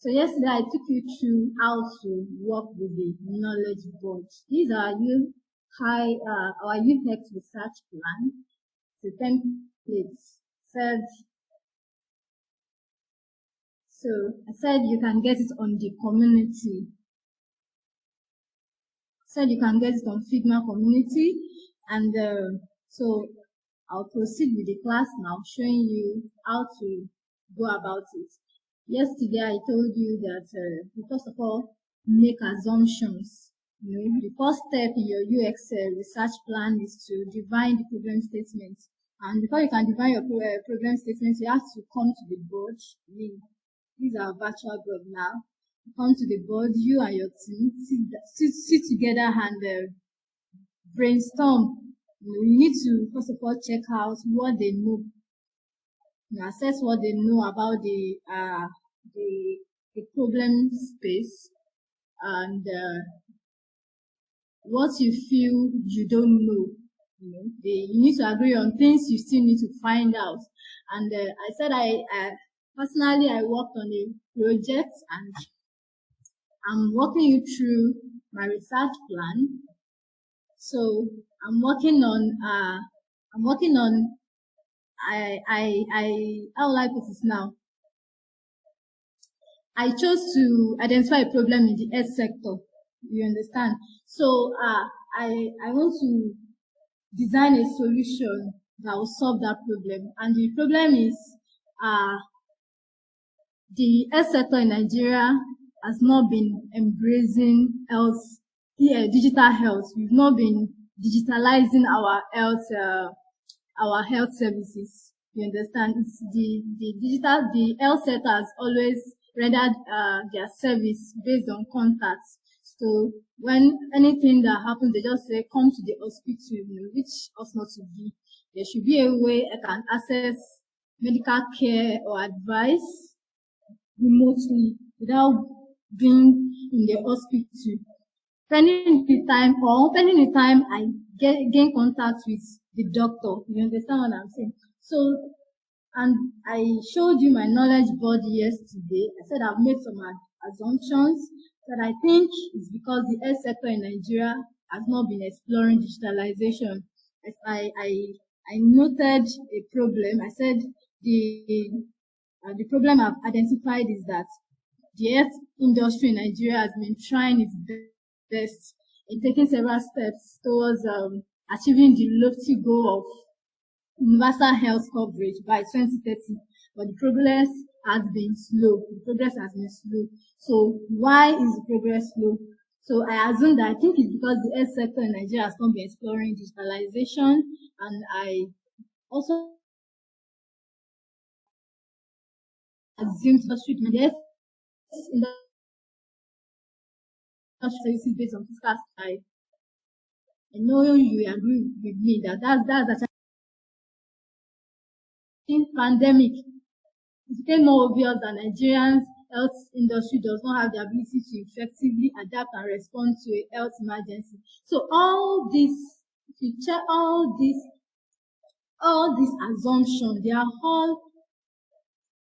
So yesterday I took you through how to work with the knowledge board. These are our UIUX research plan. The templates said so. I said you can get it on the community. Said you can get it on Figjam community, and so I'll proceed with the class now, showing you how to go about it. Yesterday I told you that first of all make assumptions. The first step in your UX research plan is to define the problem statement. And before you can define your problem statement, you have to come to the board. These are virtual board now. You come to the board, you and your team sit together and brainstorm. You need to first of all check out what they know. You assess what they know about the problem space, and what you feel you don't know. You need to agree on things you still need to find out. And I said personally I worked on a project, and I'm walking you through my research plan. So I'm working on how will I put this now? I chose to identify a problem in the health sector. You understand? So I want to design a solution that will solve that problem. And the problem is the health sector in Nigeria has not been embracing digital health. We've not been digitalizing our health services. You understand? It's the health sector has always rendered their service based on contacts. So when anything that happens, they just say, come to the hospital, which ought not to be. There should be a way I can access medical care or advice remotely without being in the hospital. Pending the time I gain contact with the doctor. You understand what I'm saying? So, and I showed you my knowledge board yesterday. I said I've made some assumptions that I think is because the health sector in Nigeria has not been exploring digitalization. I noted a problem. I said the problem I've identified is that the health industry in Nigeria has been trying its best in taking several steps towards achieving the lofty goal of universal health coverage by 2030, but the progress has been slow. So why is the progress slow? So I assume that I think it's because the health sector in Nigeria has not been exploring digitalization, and I also assumed the health services based on fiscal. I know you agree with me that that's actually in pandemic. It became more obvious that Nigerians health industry does not have the ability to effectively adapt and respond to a health emergency. So all this, if you check all these assumptions, they are all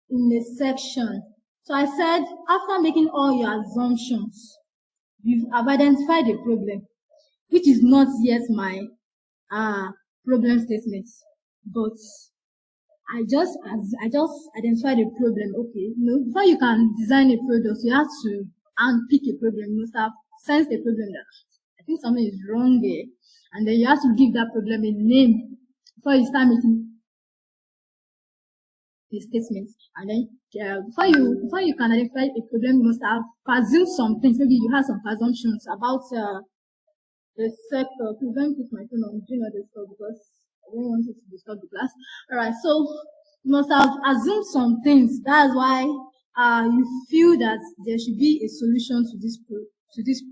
in a section. So I said, after making all your assumptions, I've identified a problem, which is not yet my problem statement, but I just identified a problem. Okay, before you can design a product, you have to unpick a problem. You must have sensed a problem that I think something is wrong there, and then you have to give that problem a name before you start making the statements. And then before you can identify a problem, you must have presumed some things. Maybe you have some presumptions about the sector. Please don't put my phone on do not disturb because I don't want it to disturb the class. Alright, so you must have assumed some things. That's why you feel that there should be a solution to this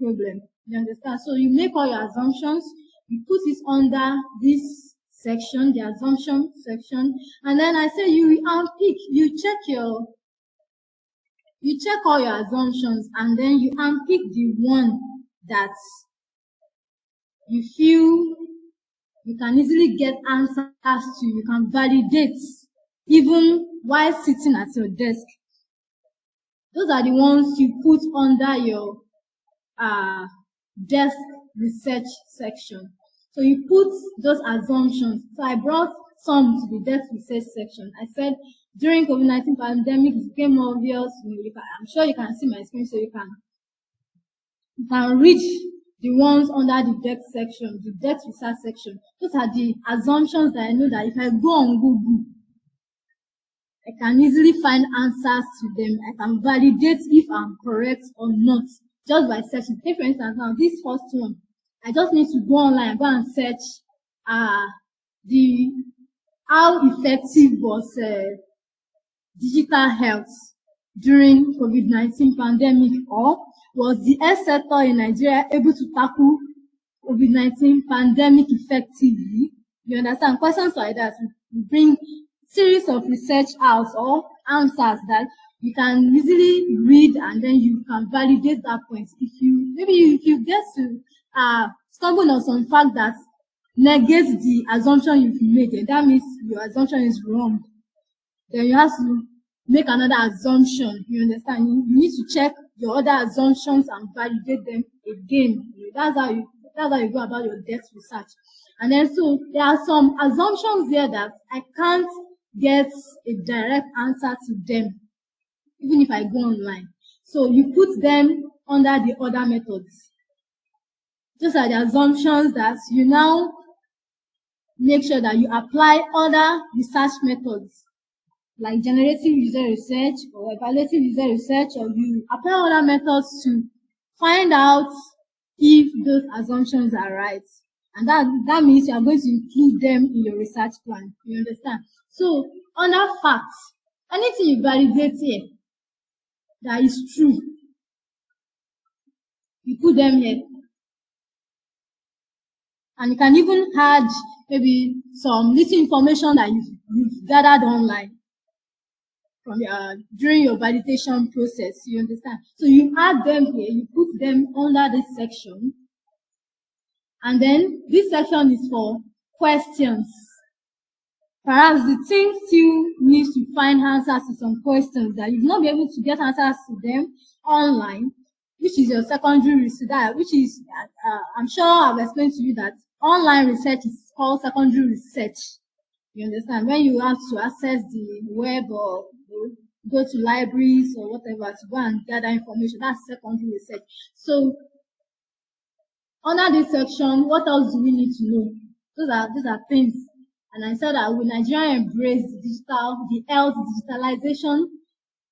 problem. You understand? So you make all your assumptions, you put it under this section, the assumption section, and then I say you unpick, you check all your assumptions, and then you unpick the one that you feel you can easily get answers to, you can validate even while sitting at your desk. Those are the ones you put under your desk research section. So you put those assumptions. So I brought some to the desk research section. I said during COVID-19 pandemic, it became obvious. I'm sure you can see my screen, so you can reach the ones under the desk section, the desk research section. Those are the assumptions that I know that if I go on Google, I can easily find answers to them. I can validate if I'm correct or not just by searching. Take for instance now, this first one, I just need to go online and go and search how effective was digital health during COVID-19 pandemic, or was the health sector in Nigeria able to tackle COVID-19 pandemic effectively? You understand? Questions like that, we bring series of research out or answers that you can easily read, and then you can validate that point. If you get to stumble on some fact that negates the assumption you've made, then that means your assumption is wrong. Then you have to make another assumption. You understand? You need to check your other assumptions and validate them again. That's how you go about your desk research. And then so there are some assumptions there that I can't get a direct answer to them, even if I go online. So you put them under the other methods. Those are the assumptions that you now make sure that you apply other research methods, like generative user research or evaluative user research, or you apply other methods to find out if those assumptions are right. And that means you are going to include them in your research plan. You understand? So, under facts, anything you validate here that is true, you put them here. And you can even add maybe some little information that you've gathered online from during your validation process. You understand? So you add them here, you put them under this section. And then this section is for questions. Perhaps the team still needs to find answers to some questions that you've not been able to get answers to them online, which is your secondary research, which is, I'm sure I've explained to you that online research is called secondary research. You understand? When you have to access the web or go to libraries or whatever to go and gather information, that's secondary research. So under this section, what else do we need to know? These are things. And I said that when Nigeria embrace the health digitalization,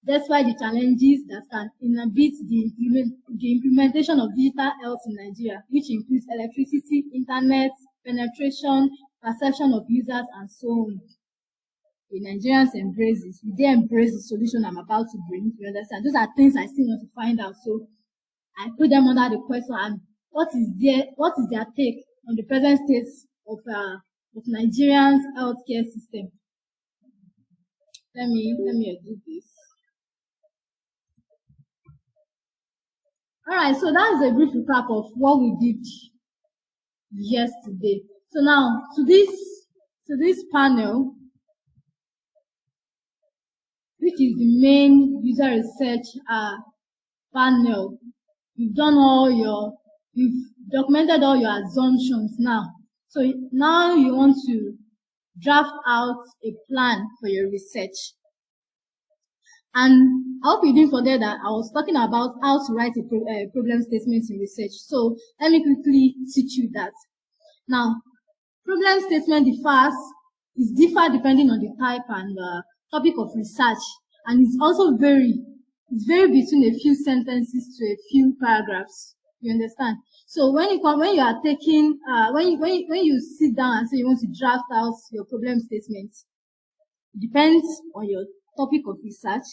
despite the challenges that can inhibit the implementation of digital health in Nigeria, which includes electricity, internet, penetration, perception of users, and so on. The Nigerians embrace this. They embrace the solution I'm about to bring. You understand? Those are things I still want to find out. So I put them under the question, and what is their take on the present state of Nigerians' healthcare system? Let me do this. All right, so that's a brief recap of what we did yesterday. So now to this panel, which is the main user research panel. You've documented all your assumptions now. So now you want to draft out a plan for your research. And I hope you didn't forget that I was talking about how to write a problem statement in research. So let me quickly teach you that. Now, problem statement differ depending on the type and topic of research, and it's also vary between a few sentences to a few paragraphs. You understand? So when you are taking when you sit down and say you want to draft out your problem statement, it depends on your topic of research,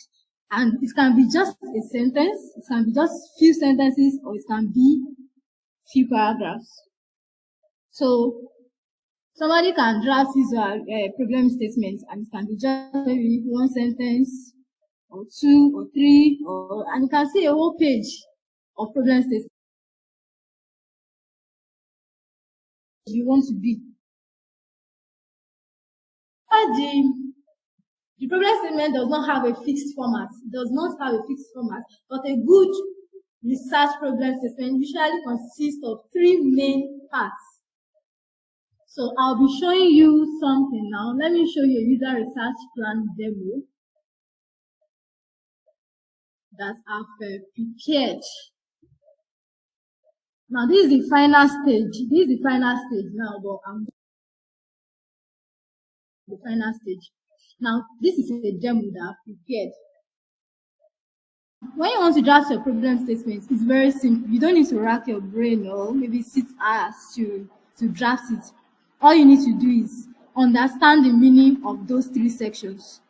and it can be just a sentence, it can be just few sentences, or it can be few paragraphs. So somebody can draft his problem statement, and it can be just maybe one sentence or two or three, and you can see a whole page of problem statement you want to be. The problem statement does not have a fixed format. It does not have a fixed format, but a good research problem statement usually consists of three main parts. So I'll be showing you something now. Let me show you a user research plan demo that I've prepared. Now this is the final stage. This is the final stage now, but I'm the final stage. Now this is a demo that I've prepared. When you want to draft your problem statement, it's very simple. You don't need to rack your brain or maybe sit hours to draft it. All you need to do is understand the meaning of those three sections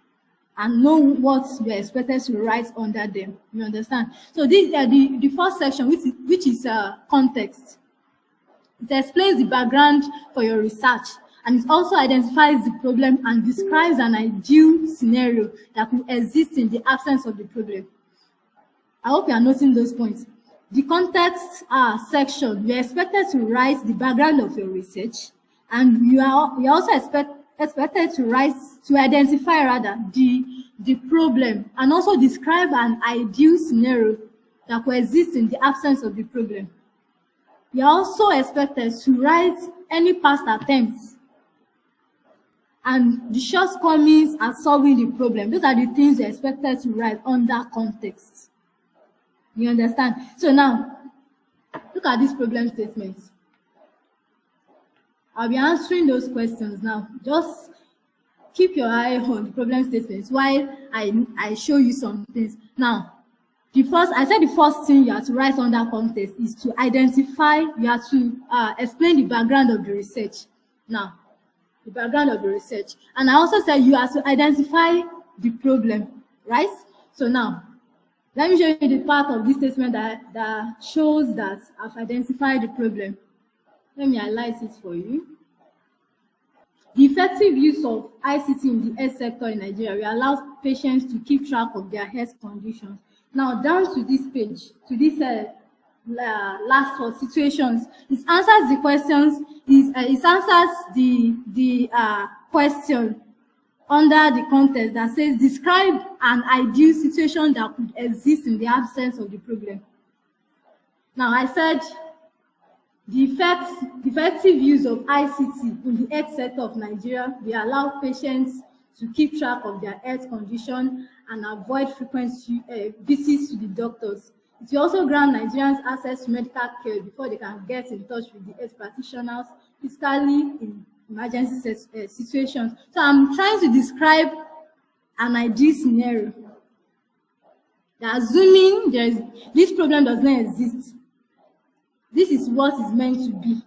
and know what you're expected to write under them. You understand? So this the first section, which is context. It explains the background for your research, and it also identifies the problem and describes an ideal scenario that could exist in the absence of the problem. I hope you are noting those points. The context section, you're expected to write the background of your research, and you're also expected to identify the problem and also describe an ideal scenario that could exist in the absence of the problem. You're also expected to write any past attempts and the shortcomings at solving the problem. Those are the things you're expected to write under context. You understand? So now, look at this problem statement. I'll be answering those questions now. Just keep your eye on the problem statements while I show you some things. Now, I said the first thing you have to write under context is to identify, you have to explain the background of the research. Now, the background of the research. And I also said you have to identify the problem, right? So now, let me show you the part of this statement that shows that I've identified the problem. Let me highlight it for you. The effective use of ICT in the health sector in Nigeria will allow patients to keep track of their health conditions. Now, down to this page, to this last four situations, it answers the questions. It answers the question under the context that says describe an ideal situation that could exist in the absence of the problem. Now, I said the effective use of ICT in the health sector of Nigeria will allow patients to keep track of their health condition and avoid frequent visits to the doctors. It will also grant Nigerians access to medical care before they can get in touch with the health practitioners, physically in emergency situations. So I'm trying to describe an ideal scenario. Assuming this problem does not exist, this is what is meant to be.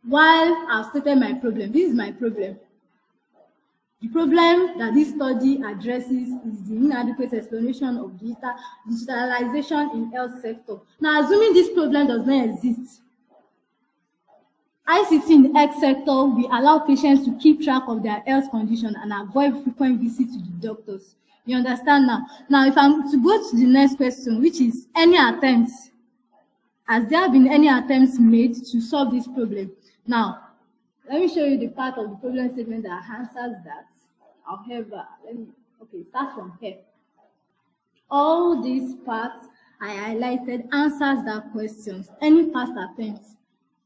While I've stated my problem, this is my problem. The problem that this study addresses is the inadequate explanation of digitalization in health sector. Now, assuming this problem does not exist, ICT in the health sector will allow patients to keep track of their health condition and avoid frequent visits to the doctors. You understand now? Now, if I'm to go to the next question, which is any attempts, has there been any attempts made to solve this problem? Now, let me show you the part of the problem statement that answers that. However, start from here. All these parts I highlighted answers that question. Any past attempts.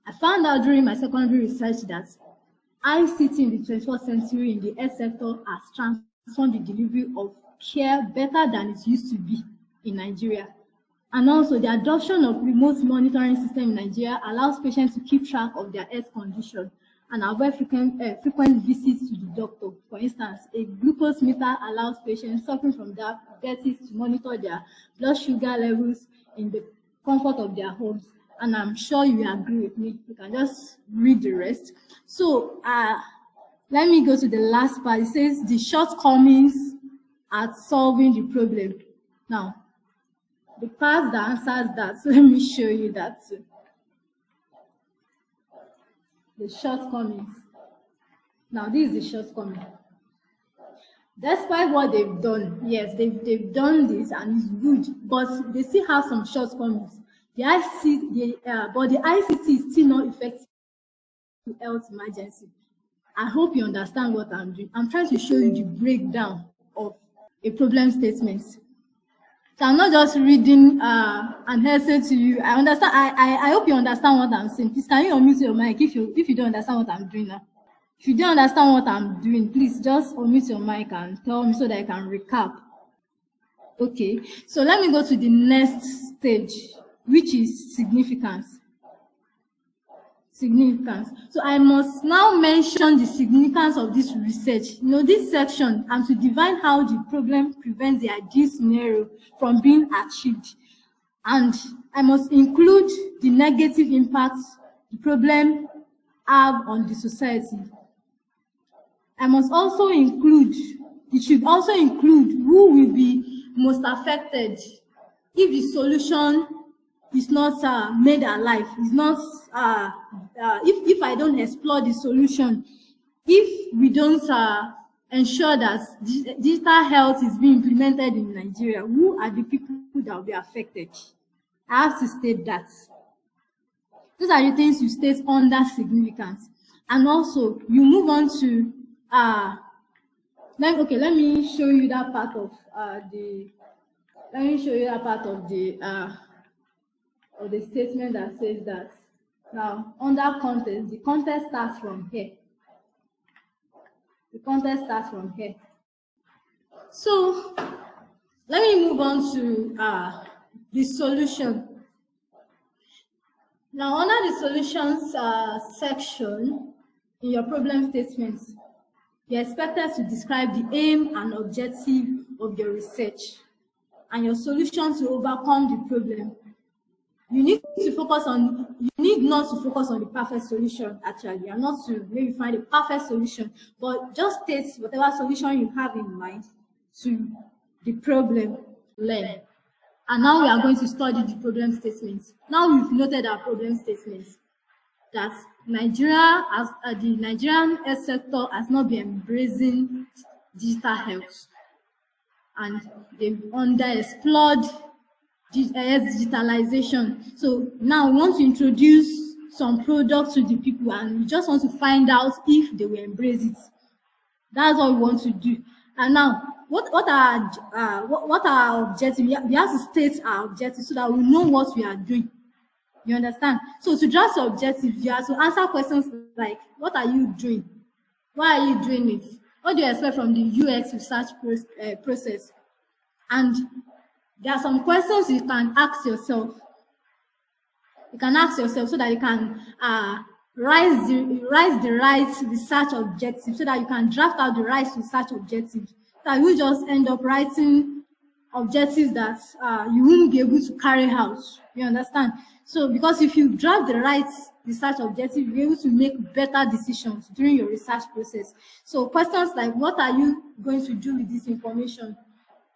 I found out during my secondary research that ICT in the 21st century in the health sector has transformed the delivery of care better than it used to be in Nigeria. And also, the adoption of remote monitoring system in Nigeria allows patients to keep track of their health condition and avoid frequent visits to the doctor. For instance, a glucose meter allows patients suffering from diabetes to monitor their blood sugar levels in the comfort of their homes. And I'm sure you will agree with me. You can just read the rest. So let me go to the last part. It says the shortcomings at solving the problem. Now, the part that answers that, so let me show you that too. The shortcomings. Now, this is the shortcoming. Despite what they've done, yes, they've done this and it's good, but they still have some shortcomings. But the ICT is still not effective in health emergency. I hope you understand what I'm doing. I'm trying to show you the breakdown of a problem statement. So I'm not just reading an essay to you. I understand. I hope you understand what I'm saying. Please, can you unmute your mic if you don't understand what I'm doing now? If you don't understand what I'm doing, please just unmute your mic and tell me so that I can recap. Okay. So let me go to the next stage, which is significance. Significance. So I must now mention the significance of this research. You know, this section, I'm to define how the problem prevents the ideal scenario from being achieved. And I must include the negative impacts the problem have on the society. I must also include, it should also include who will be most affected if the solution is not made alive, is not if I don't explore the solution, if we don't ensure that digital health is being implemented in Nigeria, who are the people that will be affected? I have to state that. Those are the things you state under significance. And also you move on to let me show you that part of the statement that says that. Now, under context, the context starts from here. The context starts from here. So, let me move on to the solution. Now, under the solutions section in your problem statements, you're expected to describe the aim and objective of your research and your solution to overcome the problem. You need not to focus on the perfect solution, actually, and not to maybe find a perfect solution, but just state whatever solution you have in mind to the problem, learn. And now we are going to study the problem statements. Now we've noted our problem statements that Nigeria, as the Nigerian health sector, has not been embracing digital health, and they've underexplored digitalization. So now we want to introduce some products to the people, and we just want to find out if they will embrace it. That's what we want to do. And now, what are our objectives? We have to state our objectives so that we know what we are doing. You understand? So to draft your objectives, you have to answer questions like, what are you doing? Why are you doing it? What do you expect from the UX research process? And there are some questions you can ask yourself. You can ask yourself so that you can write the right research objective, so that you can draft out the right research objective. So that you just end up writing objectives that you won't be able to carry out. You understand? So because if you draft the right research objective, you'll be able to make better decisions during your research process. So questions like, what are you going to do with this information?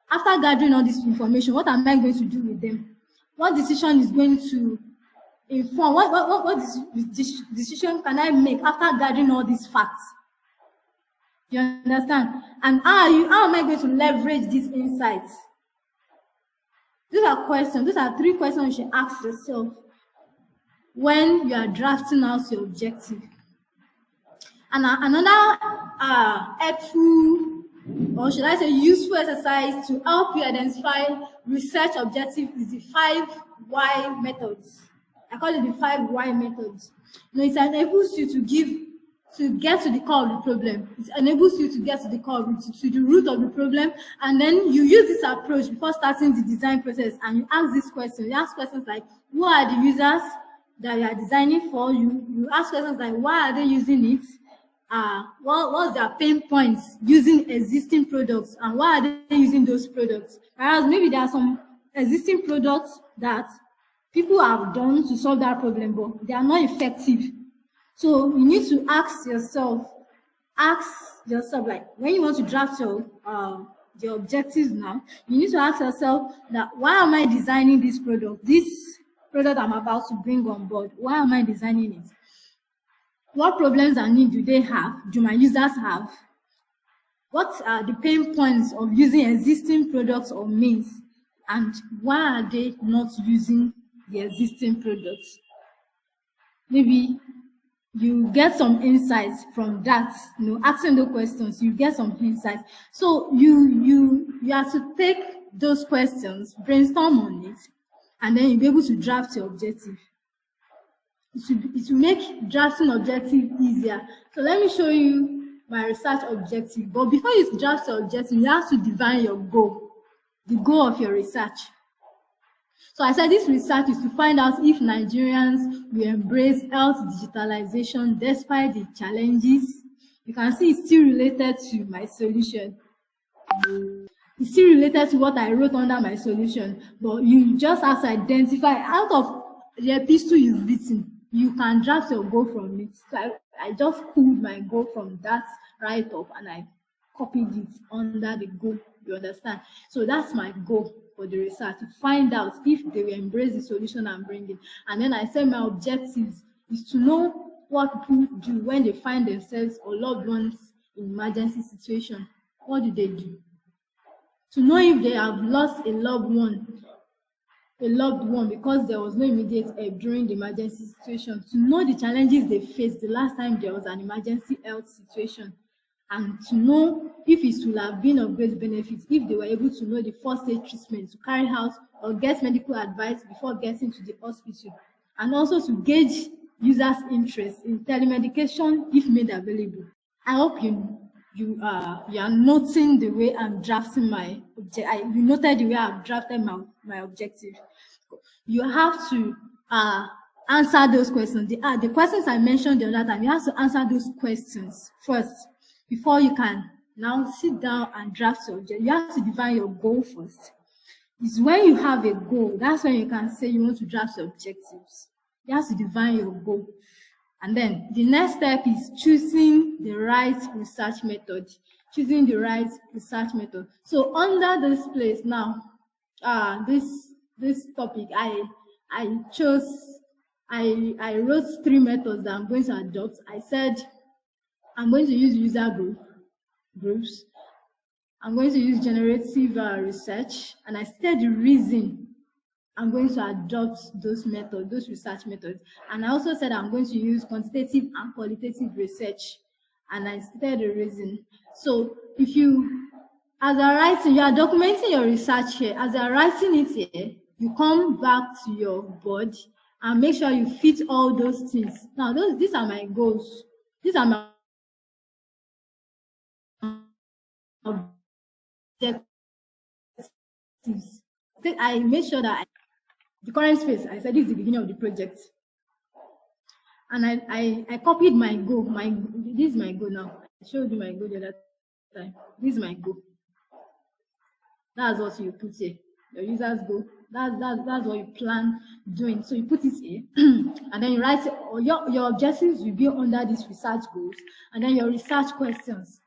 After gathering all this information, what am I going to do with them? What decision is going to inform? What decision can I make after gathering all these facts? You understand? And how am I going to leverage these insights? These are questions. These are 3 questions you should ask yourself when you are drafting out your objective. And another helpful, or should I say useful exercise to help you identify research objective is the 5 why methods. I call it the 5 why methods. You know, it enables you to get to the core of the problem. It enables you to get to the core, to the root of the problem, and then you use this approach before starting the design process, and you ask this question. You ask questions like, who are the users that you are designing for? You ask questions like, why are they using it? What's their pain points using existing products, and why are they using those products? Whereas maybe there are some existing products that people have done to solve that problem, but they are not effective. So you need to ask yourself, like, when you want to draft your the objectives now, you need to ask yourself that, why am I designing this product? This product I'm about to bring on board, why am I designing it? What problems and needs do they have? Do my users have? What are the pain points of using existing products or means? And why are they not using the existing products? Maybe you get some insights from that. Asking those questions, you get some insights. So you have to take those questions, brainstorm on it, and then you'll be able to draft your objective. It will make drafting objective easier. So let me show you my research objective. But before you draft your objective, you have to define your goal, the goal of your research. So I said this research is to find out if Nigerians will embrace health digitalization despite the challenges. You can see it's still related to my solution. It's still related to what I wrote under my solution, but you just have to identify out of the epistle you've written, you can draft your goal from it. So I just pulled my goal from that write-up and I copied it under the goal. You understand? So that's my goal for the research, to find out if they will embrace the solution I'm bringing. And then I said my objectives is to know what people do when they find themselves or loved ones in emergency situation. What do they do? To know if they have lost a loved one because there was no immediate help during the emergency situation. To know the challenges they faced the last time there was an emergency health situation. And to know if it will have been of great benefit if they were able to know the first aid treatment to carry out or get medical advice before getting to the hospital. And also to gauge users' interest in telemedication if made available. I hope you are noting the way I'm drafting my objective. You noted the way I've drafted my objective. You have to answer those questions. The questions I mentioned the other time, you have to answer those questions first before you can now sit down and draft your objective. You have to define your goal first. It's when you have a goal, that's when you can say you want to draft your objectives. You have to define your goal. And then the next step is choosing the right research method. Choosing the right research method. So under this place now, this topic, I wrote 3 methods that I'm going to adopt. I said I'm going to use user groups. I'm going to use generative research, and I stated the reason I'm going to adopt those methods, those research methods. And I also said I'm going to use quantitative and qualitative research, and I stated the reason. So if you, as you're writing, you are documenting your research here. As you're writing it here, you come back to your board and make sure you fit all those things. Now, these are my goals. These are my objectives. I made sure that the current space, I said this is the beginning of the project. And I copied my goal. This is my goal now. I showed you my goal the other time. This is my goal. That's what you put here. Your user's goal. That's what you plan doing. So you put it here, and then you write your objectives will be under these research goals, and then your research questions.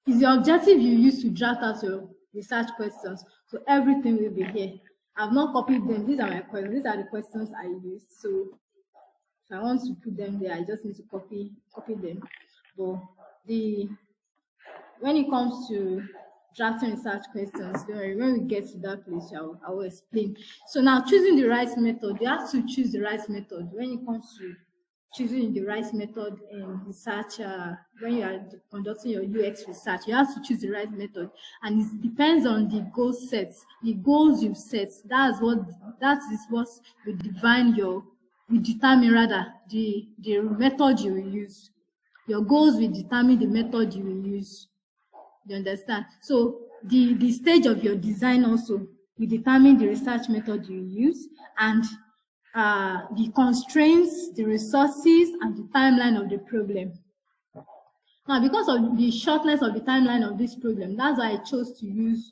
Is your objective you use to draft out your research questions. So everything will be here. I've not copied them. These are my questions. These are the questions I used. So if I want to put them there, I just need to copy them. But when it comes to drafting research questions, don't worry, when we get to that place, I will explain. So now choosing the right method, you have to choose the right method when it comes to choosing the right method in research. When you are conducting your UX research, you have to choose the right method, and it depends on the goal sets, the goals you've set. That is what will determine rather the method you will use. Your goals will determine the method you will use. You understand? So the stage of your design also will determine the research method you use, and the constraints, the resources, and the timeline of the problem. Now, because of the shortness of the timeline of this problem, that's why I chose to use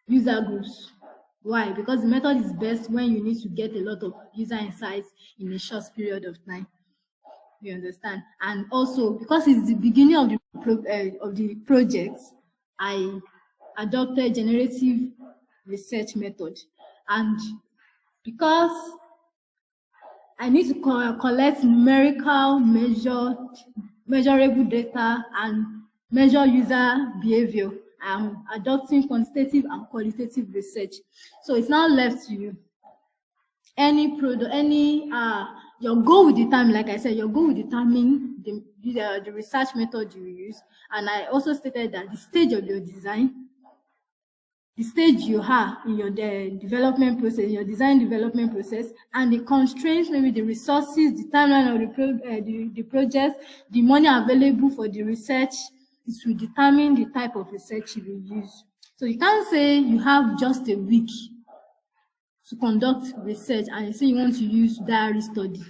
user groups. Why? Because the method is best when you need to get a lot of user insights in a short period of time. You understand? And also because it's the beginning of the project, I adopted generative research method, and because I need to collect numerical measurable data and measure user behavior, I'm adopting quantitative and qualitative research. So it's now left to you. any product, any your goal will determine, like I said, your goal will determine the research method you use. And I also stated that the stage of your design, the stage you are in your development process, your design development process, and the constraints, maybe the resources, the timeline of the project, the money available for the research. It will determine the type of research you will use. So you can't say you have just a week to conduct research and you say you want to use diary study.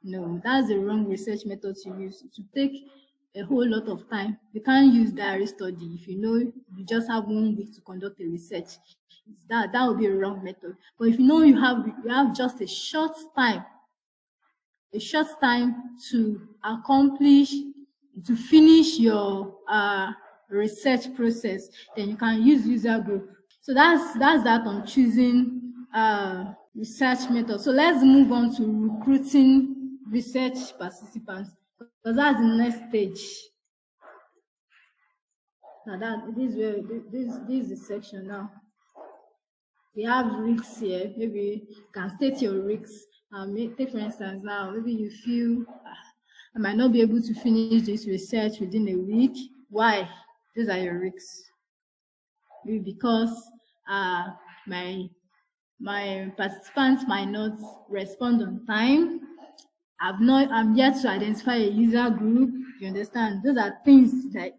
No, that's the wrong research method to use. It will take a whole lot of time. You can't use diary study if you know you just have 1 week to conduct a research. That would be a wrong method. But if you know you have just a short time to accomplish, to finish your research process, then you can use user group. So that's that on choosing research method. So let's move on to recruiting research participants, because that's the next stage. Now this is the section now. We have risks here. Maybe you can state your risks. Take for instance now, maybe you feel I might not be able to finish this research within a week. Why? These are your risks. Maybe because my participants might not respond on time. I'm yet to identify a user group. You understand? Those are things that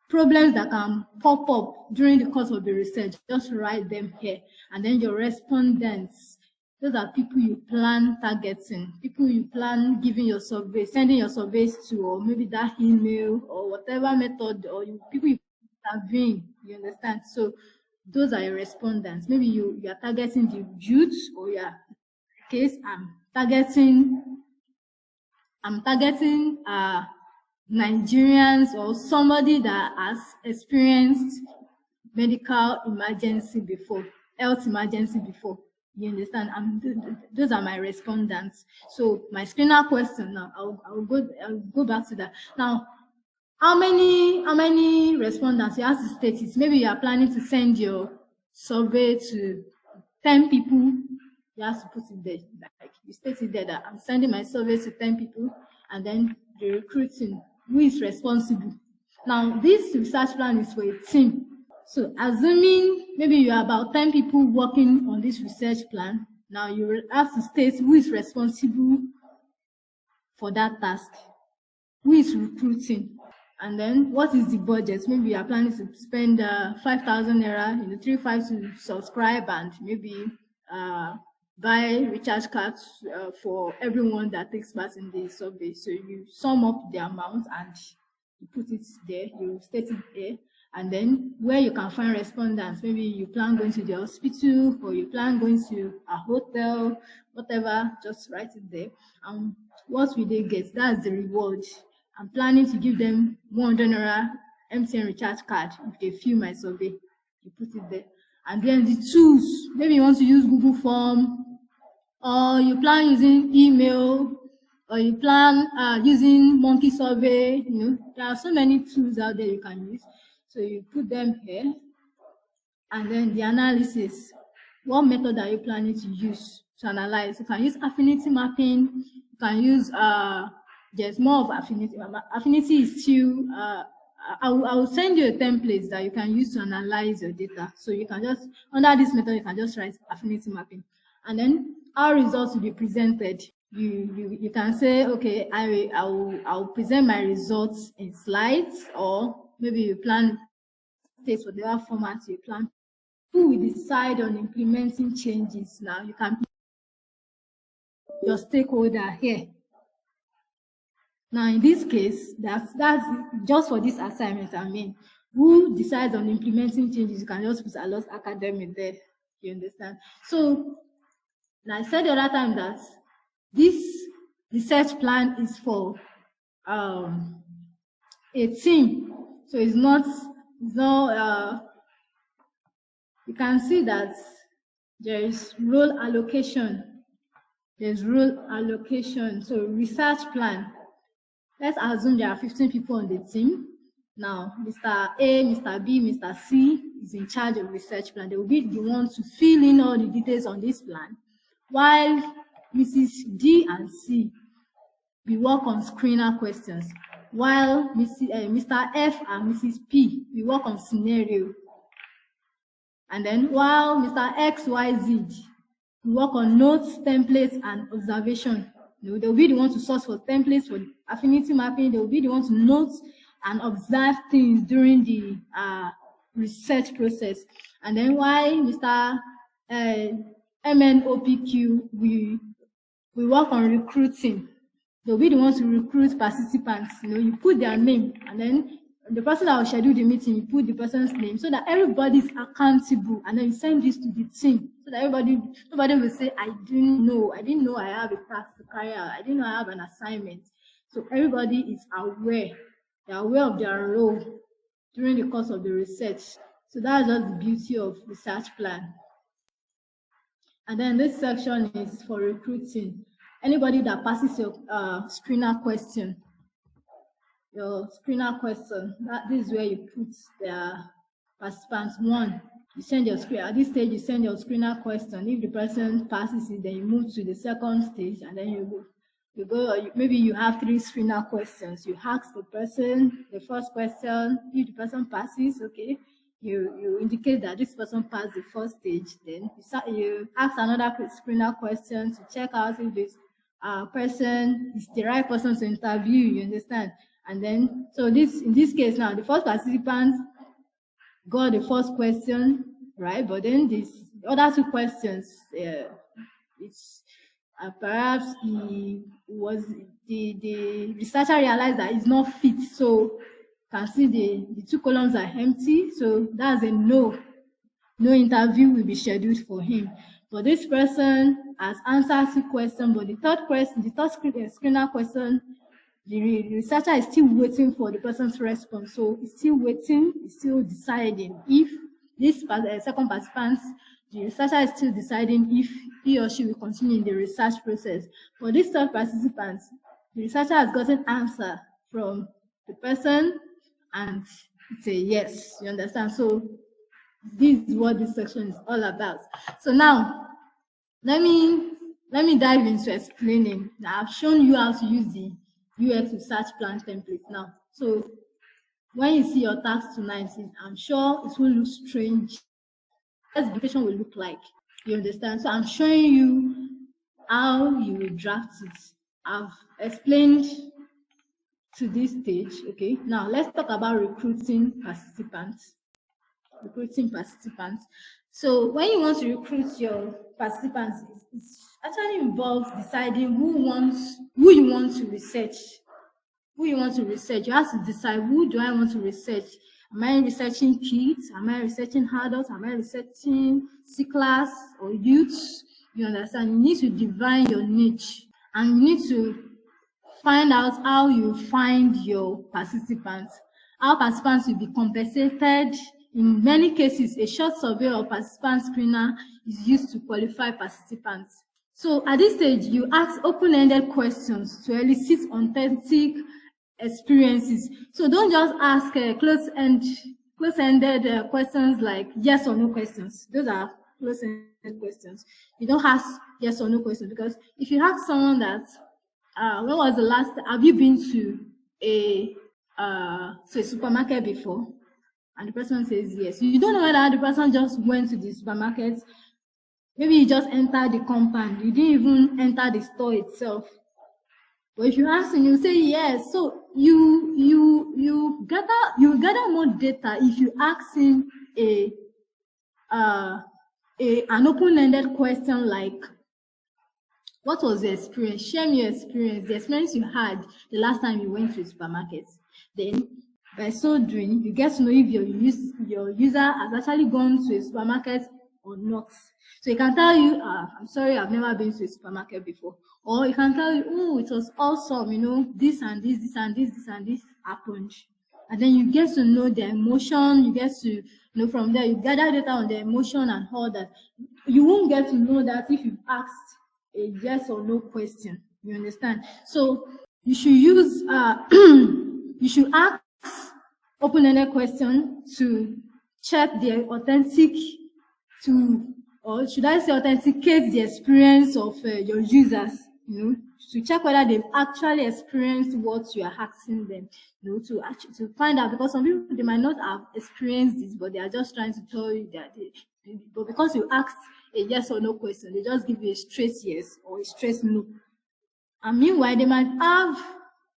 problems that can pop up during the course of the research. Just write them here. And then your respondents, those are people you plan targeting, people you plan giving your survey, sending your surveys to, or maybe that email or whatever method, or people you intervene. You understand? So those are your respondents. Maybe you are targeting the youth, or case I'm targeting Nigerians or somebody that has experienced medical emergency before, health emergency before. You understand? Those are my respondents. So my screener question now, I'll go back to that. Now, how many respondents? You have to state it. Maybe you are planning to send your survey to 10 people. You have to put it there. Like you state it there that I'm sending my survey to 10 people, and then the recruiting, who is responsible. Now, this research plan is for a team. So assuming maybe you are about 10 people working on this research plan, now you will have to state who is responsible for that task, who is recruiting, and then what is the budget. Maybe you are planning to spend 5,000 naira, 3-5 to subscribe, and maybe buy recharge cards for everyone that takes part in the survey. So you sum up the amount and you put it there, you state it there, and then where you can find respondents. Maybe you plan going to the hospital, or you plan going to a hotel, whatever, just write it there. And what will they get? That's the reward. I'm planning to give them 100 naira MTN recharge card if they fill my survey. You put it there. And then the tools, maybe you want to use Google Form, or you plan using email, or you plan using Monkey Survey. There are so many tools out there you can use. So you put them here. And then the analysis. What method are you planning to use to analyze? You can use affinity mapping. You can use, there's more of affinity. Affinity is still, I will send you a template that you can use to analyze your data. So you can just, under this method, you can just write affinity mapping. And then our results will be presented. You can say, okay, I'll present my results in slides, or maybe you plan states whatever format you plan. Who will decide on implementing changes? Now you can pick your stakeholder here. Now, in this case, that's just for this assignment. I mean, who decides on implementing changes? You can just put a lot academic there. You understand? So, I said the other time that this research plan is for a team. So it's not. You can see that there is role allocation. There's role allocation. So research plan. Let's assume there are 15 people on the team. Now, Mr. A, Mr. B, Mr. C is in charge of research plan. They will be the ones to fill in all the details on this plan. while Mrs. D and C, we work on screener questions, while Mr. F and Mrs. P, we work on scenario. And then while Mr. X, Y, Z, we work on notes, templates, and observation. They'll be the one to source for templates for affinity mapping. They'll be the one to note and observe things during the research process. And then while Mr. MNOPQ, we work on recruiting. They'll be the ones to recruit participants. You put their name, and then the person that will schedule the meeting, you put the person's name so that everybody is accountable, and then you send this to the team so that nobody will say, I didn't know I have a task to carry out, I didn't know I have an assignment. So everybody is aware. They're aware of their role during the course of the research. So that's just the beauty of research plan. And then this section is for recruiting. Anybody that passes your screener question, this is where you put the participants. One, you send your screen. At this stage, you send your screener question. If the person passes it, then you move to the second stage, and then you go. Maybe you have 3 screener questions. You ask the person the first question. If the person passes, okay, you indicate that this person passed the first stage. Then you ask another screener question to check out if this person is the right person to interview. You understand? And then, so in this case now, the first participant got the first question, right? But then the other 2 questions, perhaps the researcher realized that it's not fit. So you can see the 2 columns are empty. So that's a no interview will be scheduled for him. But this person has answered 2 questions, but the third screener question, the researcher is still waiting for the person's response. So he's still waiting, he's still deciding if this second participant, the researcher is still deciding if he or she will continue in the research process. For this third participant, the researcher has gotten answer from the person and it's a yes. You understand? So this is what this section is all about. So now, let me dive into explaining. Now, I've shown you how to use the UX research plan template now. So when you see your task tonight, I'm sure it will look strange. What the presentation will look like. You understand? So I'm showing you how you will draft it. I've explained to this stage. Okay. Now let's talk about recruiting participants. So when you want to recruit your participants, it actually involves deciding who you want to research. You have to decide, who do I want to research? Am I researching kids? Am I researching adults? Am I researching C-class or youths? You understand? You need to define your niche, and you need to find out how you find your participants. How participants will be compensated. In many cases, a short survey or participant screener is used to qualify participants. So at this stage, you ask open-ended questions to elicit authentic experiences. So don't just ask close-ended questions like yes or no questions. Those are close-ended questions. You don't ask yes or no questions, because if you ask someone that, when was the last, have you been to a supermarket before? And the person says yes. You don't know whether the person just went to the supermarket. Maybe you just entered the compound. You didn't even enter the store itself. But if you ask him, you say yes. So you gather more data if you ask him an open-ended question like, what was the experience? Share me your experience, the experience you had the last time you went to the supermarket. Then, by so doing, you get to know if your user has actually gone to a supermarket or not. So he can tell you, I'm sorry, I've never been to a supermarket before. Or he can tell you, oh, it was awesome, this and this and this and this happened. And then you get to know their emotion, you get to from there, you gather data on their emotion and all that. You won't get to know that if you've asked a yes or no question. You understand? So you should use, you should ask open-ended question to check their authentic, to or should I say authenticate the experience of your users, to check whether they've actually experienced what you are asking them, to find out, because some people, they might not have experienced this, but they are just trying to tell you that but because you asked a yes or no question, they just give you a straight yes or a straight no. And meanwhile, they might have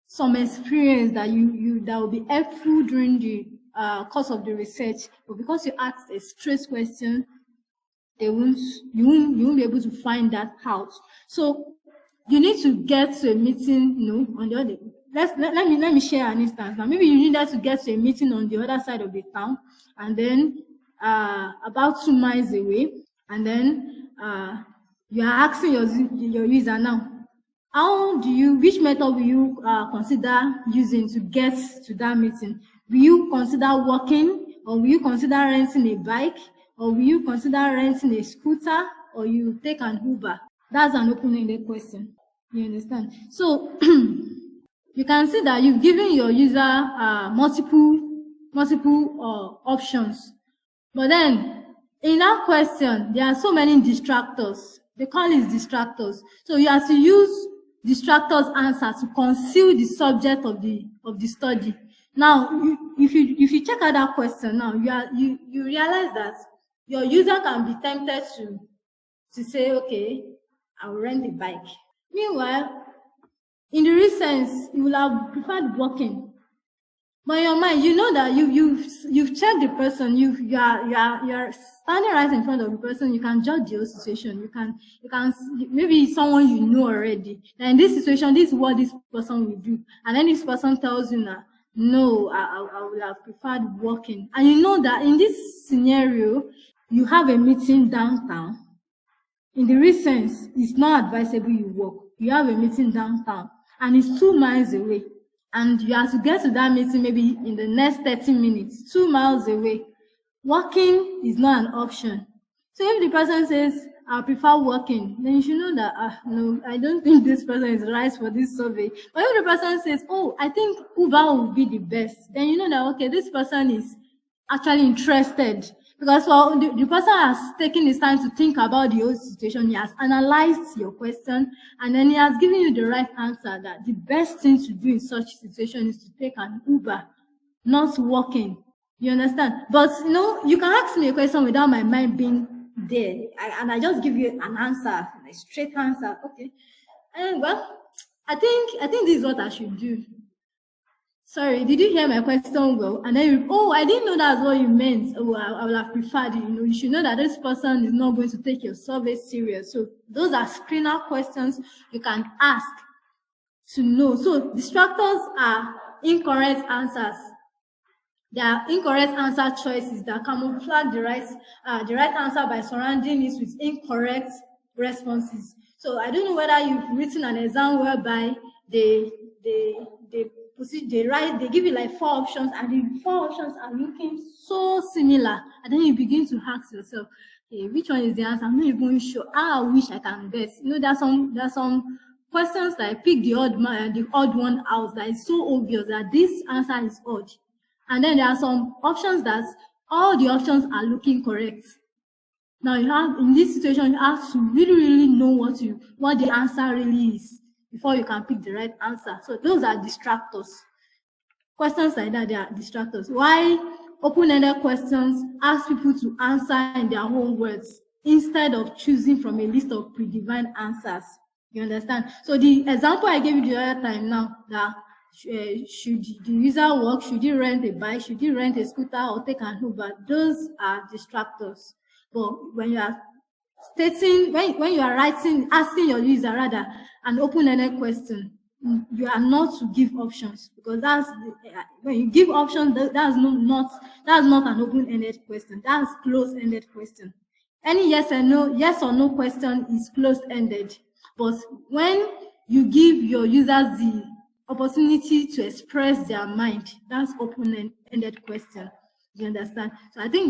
some experience that that will be helpful during the course of the research, but because you asked a straight question, you won't be able to find that out. So you need to get to a meeting, on the other. Let me share an instance. Now, maybe you needed to get to a meeting on the other side of the town, and then about 2 miles away, and then you are asking your user now, which method will you consider using to get to that meeting? Will you consider walking, or will you consider renting a bike, or will you consider renting a scooter, or you take an Uber? That's an open-ended question. You understand? So you can see that you've given your user multiple options. But then in that question, there are so many distractors. They call it distractors. So you have to use distractors answer to conceal the subject of the study. Now, if you check out that question now, you realize that your user can be tempted to say, okay, I'll rent a bike. Meanwhile, in the real sense, you will have preferred walking. But in your mind, you know that you've checked the person, you're standing right in front of the person. You can judge the whole situation. You can maybe someone you know already. And in this situation, this is what this person will do. And then this person tells you now, no, I would have preferred walking. And you know that in this scenario, you have a meeting downtown. In the real sense, it's not advisable you walk. You have a meeting downtown, and it's 2 miles away. And you have to get to that meeting maybe in the next 30 minutes, 2 miles away. Walking is not an option. So if the person says, I prefer walking, then you should know that, no, I don't think this person is right for this survey. But if the person says, oh, I think Uber will be the best, then you know that, okay, this person is actually interested. Because the person has taken his time to think about the whole situation. He has analyzed your question, and then he has given you the right answer that the best thing to do in such situation is to take an Uber, not walking. You understand? But you can ask me a question without my mind being there, and I just give you an answer, a straight answer. Okay. And well, I think this is what I should do. Sorry, did you hear my question well? And then I didn't know that's what you meant. Oh, I would have preferred, you should know that this person is not going to take your survey serious. So those are screener questions you can ask to know. So distractors are incorrect answers. They are incorrect answer choices that camouflage the right answer by surrounding it with incorrect responses. So I don't know whether you've written an exam whereby they give you like 4 options, and the 4 options are looking so similar, and then you begin to ask yourself, hey, which one is the answer? I'm not even sure. I wish I can guess. There's some questions that I pick the odd one out that is so obvious that this answer is odd, and then there are some options that all the options are looking correct. Now in this situation, you have to really know what the answer really is before you can pick the right answer. So those are distractors. Questions like that, they are distractors. Why open-ended questions ask people to answer in their own words instead of choosing from a list of predefined answers. You understand? So the example I gave you the other time now, that should the user walk, should he rent a bike, should he rent a scooter or take an Uber, those are distractors. But when you are when you are asking your user rather an open-ended question, you are not to give options, because when you give options, that's not an open-ended question. That's closed-ended question. Any yes or no question is closed-ended. But when you give your users the opportunity to express their mind, that's open-ended question. You understand? So I think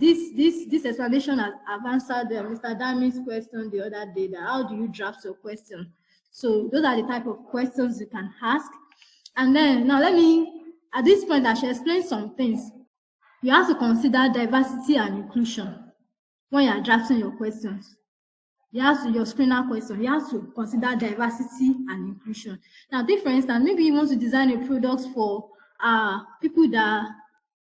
this explanation I've answered Mr. Dami's question the other day, that how do you draft your question? So those are the type of questions you can ask. And then now at this point I should explain some things. You have to consider diversity and inclusion. when you are drafting your questions. Your screener question, you have to consider diversity and inclusion. Now, take for instance, maybe you want to design a product for people that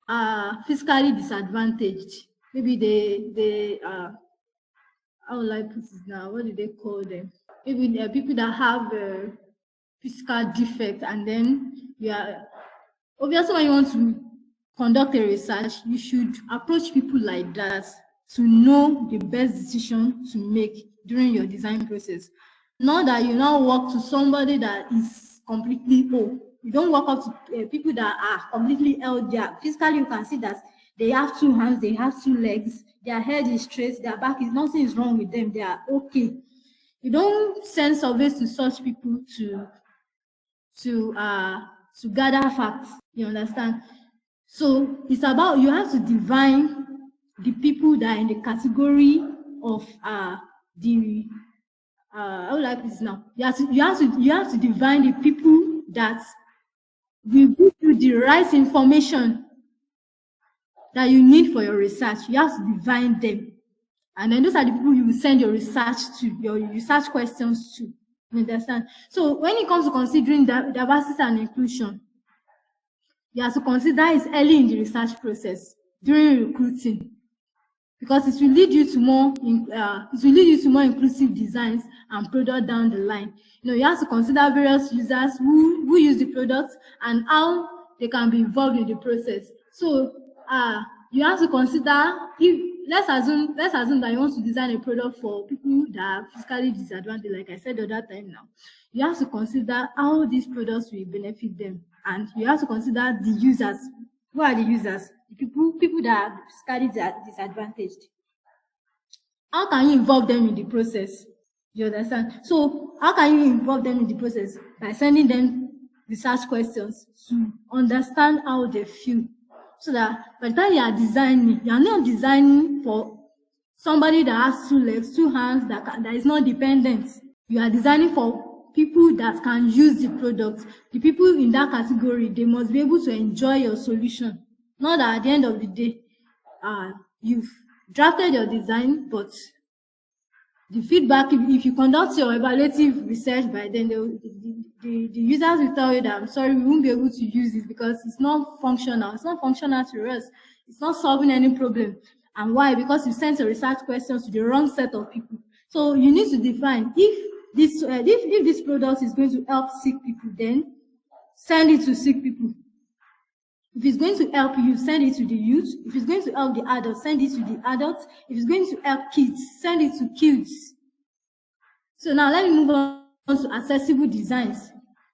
are physically disadvantaged. Maybe they how will I put it now? What do they call them? Maybe there are people that have physical defect, and then you are obviously when you want to conduct a research, you should approach people like that to know the best decision to make during your design process. Not that you now walk to somebody that is completely whole. You don't walk up to people that are completely healthy. Physically, you can see that they have two hands, they have two legs, their head is straight, their back is nothing is wrong with them. They are okay. You don't send surveys to such people to gather facts. You understand? So it's about you have to define the people that are in the category of the how will I put this now? You have to define the people that will give you the right information that you need for your research. You have to define them. And then those are the people you will send your research to, your research questions to. You understand? So when it comes to considering diversity and inclusion, you have to consider it early in the research process during recruiting, because it will lead you to more inclusive designs and product down the line. You have to consider various users who use the product and how they can be involved in the process. So you have to consider, if let's assume that you want to design a product for people that are physically disadvantaged, like I said the other time. Now you have to consider how these products will benefit them, and you have to consider the users. Who are the users? The people that are physically disadvantaged. How can you involve them in the process? You understand? So how can you involve them in the process? By sending them research questions to understand how they feel, so that by the time you are designing, you are not designing for somebody that has two legs, two hands, that is not dependent. You are designing for people that can use the product. The people in that category, they must be able to enjoy your solution. Not that at the end of the day, you've drafted your design, but the feedback, if you conduct your evaluative research, by then the users will tell you that, I'm sorry, we won't be able to use this because it's not functional. It's not functional to us. It's not solving any problem. And why? Because you sent your research questions to the wrong set of people. So you need to define if this product is going to help sick people, then send it to sick people. If it's going to help you, send it to the youth. If it's going to help the adults, send it to the adults. If it's going to help kids, send it to kids. So now let me move on to accessible designs.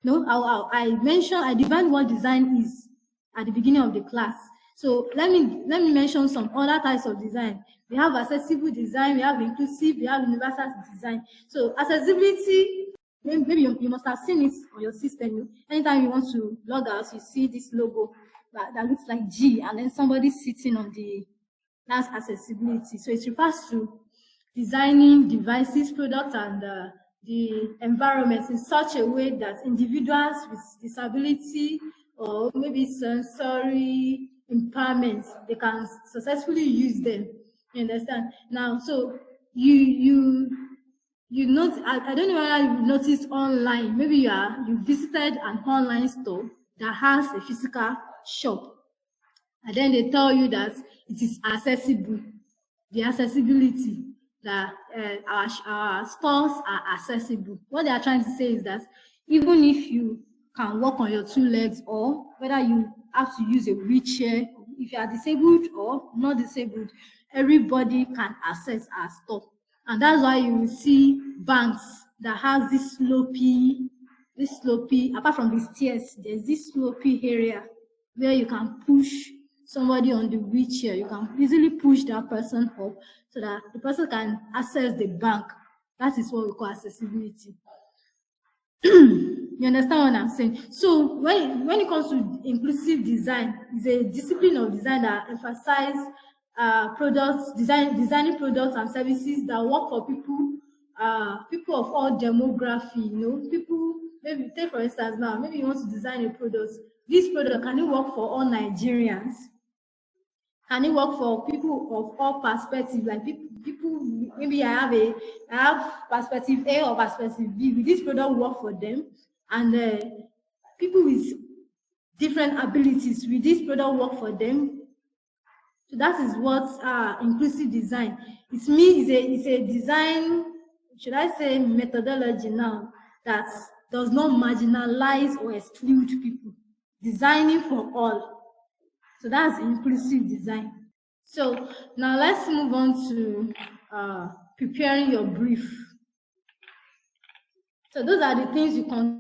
I defined what design is at the beginning of the class. So let me mention some other types of design. We have accessible design, we have inclusive, we have universal design. So accessibility, maybe you must have seen it on your system. Anytime you want to log out, you see this logo that looks like G, and then somebody sitting on that's accessibility. So it refers to designing devices, products, and the environment in such a way that individuals with disability or maybe sensory impairment, they can successfully use them. You understand? Now, so you note, I don't know whether you've noticed online, maybe you visited an online store that has a physical shop, and then they tell you that it is accessible. The accessibility, that our stores are accessible. What they are trying to say is that even if you can walk on your two legs, or whether you have to use a wheelchair, if you are disabled or not disabled, everybody can access our store. And that's why you will see banks that has this slopey, apart from the stairs, there's this slopey area where you can push somebody on the wheelchair. You can easily push that person up so that the person can access the bank. That is what we call accessibility. You understand what I'm saying? So when it comes to inclusive design, it's a discipline of design that emphasizes designing products and services that work for people of all demography. People, maybe take for instance now, maybe you want to design a product. This product, can it work for all Nigerians? Can it work for people of all perspectives? Like people maybe I have perspective A or perspective B. Will this product work for them? And people with different abilities, will this product work for them? So that is what inclusive design. It's a design, should I say methodology now, that does not marginalize or exclude people. Designing for all. So that's inclusive design. So now let's move on to preparing your brief. So those are the things you consider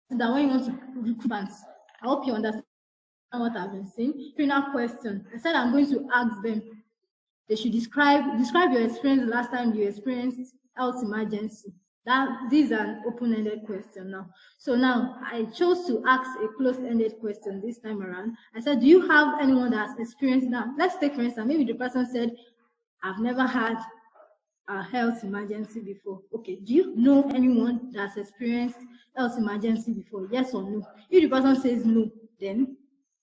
when you want to recruit fans. I hope you understand what I've been saying. Final question. I said I'm going to ask them. They should describe your experience the last time you experienced health emergency. This is an open-ended question now. So now I chose to ask a closed-ended question this time around. I said, do you have anyone that's experienced that? Let's take for instance, maybe the person said, I've never had a health emergency before. Okay, do you know anyone that's experienced health emergency before? Yes or no? If the person says no, then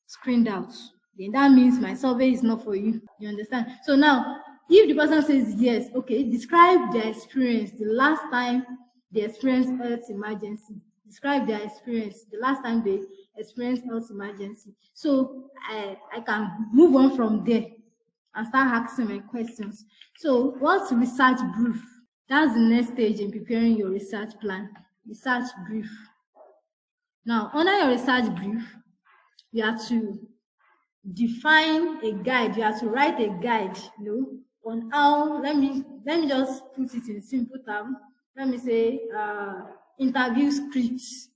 screened out. Then that means my survey is not for you. You understand? So now, if the person says yes, okay, describe their experience the last time they experienced health emergency. Describe their experience the last time they experienced health emergency. So I can move on from there and start asking my questions. So what's research brief? That's the next stage in preparing your research plan. Research brief. Now, under your research brief, you have to define a guide. You have to write a guide, on how. Let me just put it in simple terms. Let me say interview scripts.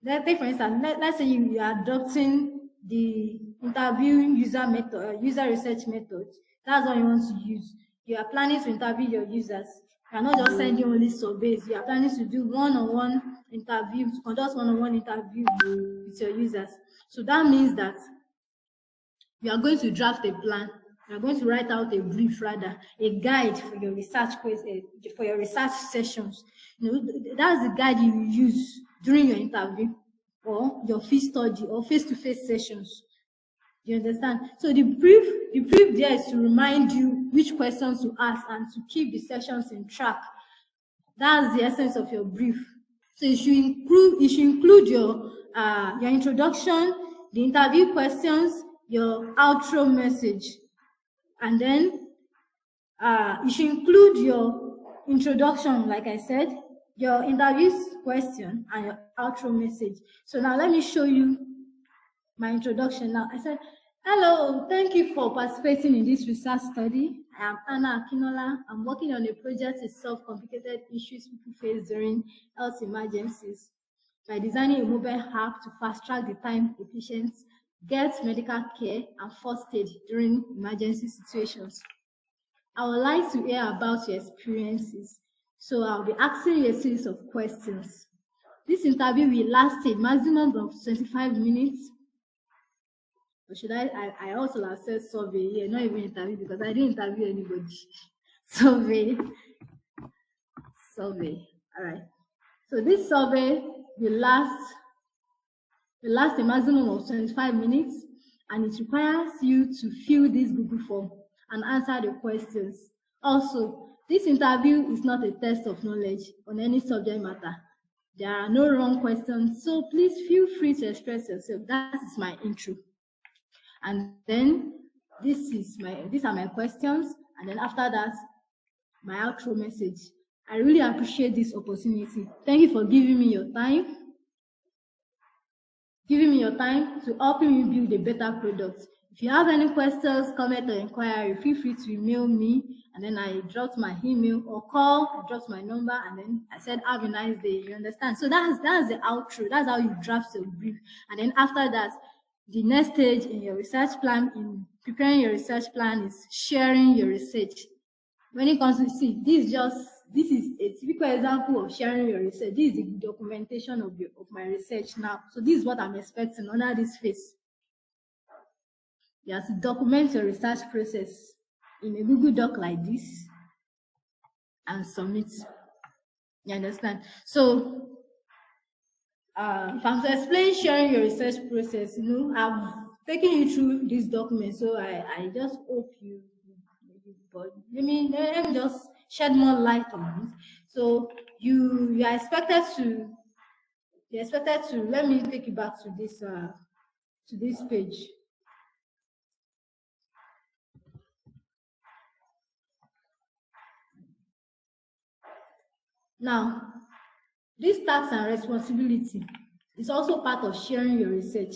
Let's take for instance, let's say you are adopting the interview user research method. That's what you want to use. You are planning to interview your users. You are not just sending only surveys. You are planning to do one-on-one interview, to conduct one-on-one interview with your users. So that means that you are going to draft a plan. You are going to write out a brief, rather a guide for your research for your research sessions. That's the guide you will use during your interview or your field study or face-to-face sessions. You understand? So the brief there is to remind you which questions to ask and to keep the sessions in track. That's the essence of your brief. So you should include your introduction, the interview questions, your outro message, and then you should include your introduction, like I said, your interview question, and your outro message. So now let me show you my introduction. Now I said, hello, thank you for participating in this research study. I am Anna Akinola. I'm working on a project to solve complicated issues people face during health emergencies by designing a mobile app to fast-track the time a patient gets medical care and first aid during emergency situations. I would like to hear about your experiences, so I'll be asking you a series of questions. This interview will last a maximum of 25 minutes. Or should I also have said survey here, not even interview, because I didn't interview anybody. Survey. All right. So this survey will last a maximum of 25 minutes, and it requires you to fill this Google form and answer the questions. Also, this interview is not a test of knowledge on any subject matter. There are no wrong questions, so please feel free to express yourself. That is my intro. And then these are my questions, and then after that, my outro message. I really appreciate this opportunity. Thank you for giving me your time. To helping me build a better product. If you have any questions, comment, or inquiry, feel free to email me, and then I dropped my email, or call, I dropped my number, and then I said, have a nice day. You understand? So that's the outro. That's how you draft your brief. And then after that, the next stage in your research plan, in preparing your research plan, is sharing your research. When it comes to this is a typical example of sharing your research. This is the documentation of my research now. So this is what I'm expecting under this phase. You have to document your research process in a Google Doc like this and submit. You understand? So if I'm to explain sharing your research process, I've taking you through this document. So I just hope but let me just shed more light on it. So you are expected to let me take you back to this page. Now, this task and responsibility is also part of sharing your research.